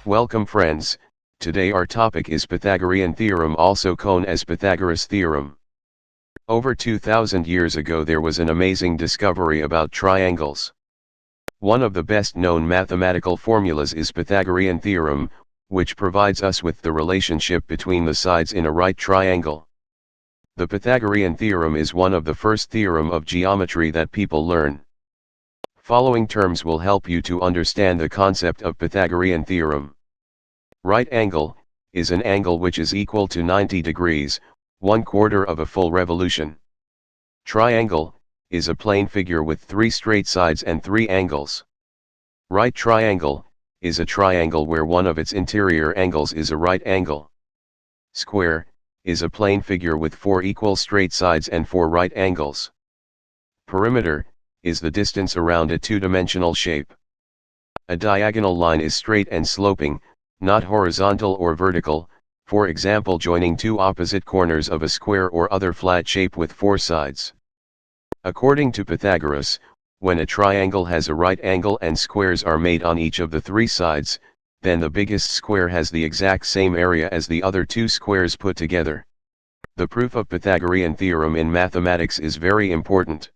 Welcome friends, today our topic is Pythagorean theorem, also known as Pythagoras theorem. Over 2000 years ago there was an amazing discovery about triangles. One of the best known mathematical formulas is Pythagorean theorem, which provides us with the relationship between the sides in a right triangle. The Pythagorean theorem is one of the first theorem of geometry that people learn. Following terms will help you to understand the concept of Pythagorean theorem. Right angle is an angle which is equal to 90 degrees, 1/4 of a full revolution. Triangle is a plane figure with 3 straight sides and 3 angles. Right triangle is a triangle where one of its interior angles is a right angle. Square is a plane figure with 4 equal straight sides and 4 right angles. Perimeter is the distance around a two-dimensional shape. A diagonal line is straight and sloping, not horizontal or vertical, for example joining two opposite corners of a square or other flat shape with 4 sides. According to Pythagoras, when a triangle has a right angle and squares are made on each of the 3 sides, then the biggest square has the exact same area as the other 2 squares put together. The proof of Pythagorean theorem in mathematics is very important.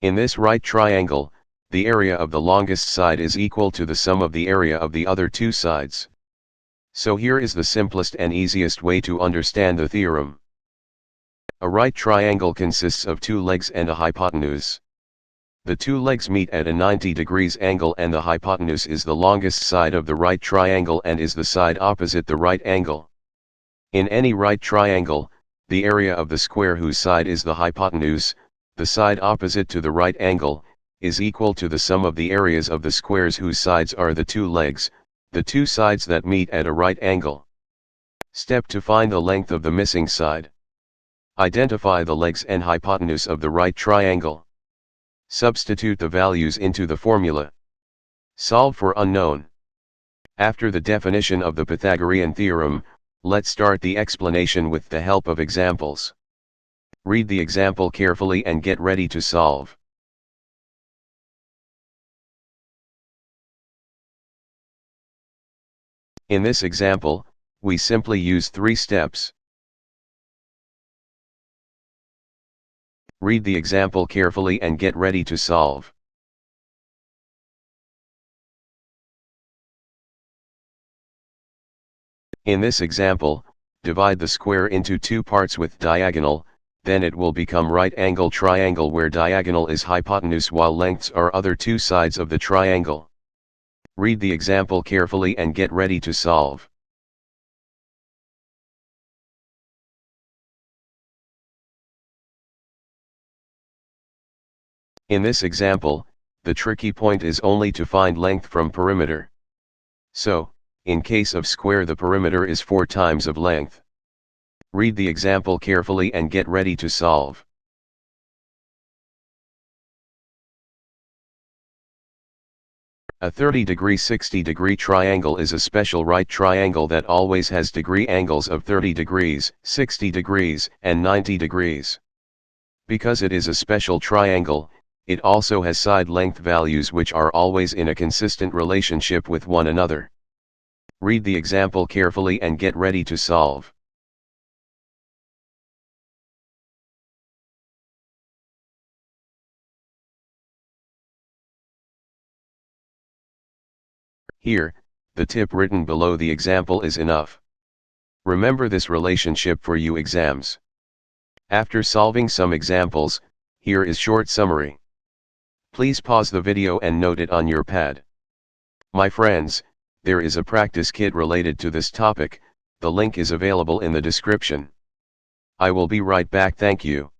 In this right triangle, the area of the longest side is equal to the sum of the area of the other 2 sides. So here is the simplest and easiest way to understand the theorem. A right triangle consists of 2 legs and a hypotenuse. The 2 legs meet at a 90 degrees angle and the hypotenuse is the longest side of the right triangle and is the side opposite the right angle. In any right triangle, the area of the square whose side is the hypotenuse, the side opposite to the right angle, is equal to the sum of the areas of the squares whose sides are the 2 legs, the 2 sides that meet at a right angle. Step to find the length of the missing side. Identify the legs and hypotenuse of the right triangle. Substitute the values into the formula. Solve for unknown. After the definition of the Pythagorean theorem, let's start the explanation with the help of examples. Read the example carefully and get ready to solve. In this example, we simply use 3 steps. Read the example carefully and get ready to solve. In this example, divide the square into 2 parts with diagonal, then it will become right angle triangle where diagonal is hypotenuse while lengths are other 2 sides of the triangle. Read the example carefully and get ready to solve. In this example, the tricky point is only to find length from perimeter. So, in case of square the perimeter is 4 times of length. Read the example carefully and get ready to solve. A 30-degree 60-degree triangle is a special right triangle that always has degree angles of 30 degrees, 60 degrees, and 90 degrees. Because it is a special triangle, it also has side length values which are always in a consistent relationship with one another. Read the example carefully and get ready to solve. Here, the tip written below the example is enough. Remember this relationship for your exams. After solving some examples, here is short summary. Please pause the video and note it on your pad. My friends, there is a practice kit related to this topic, the link is available in the description. I will be right back, thank you.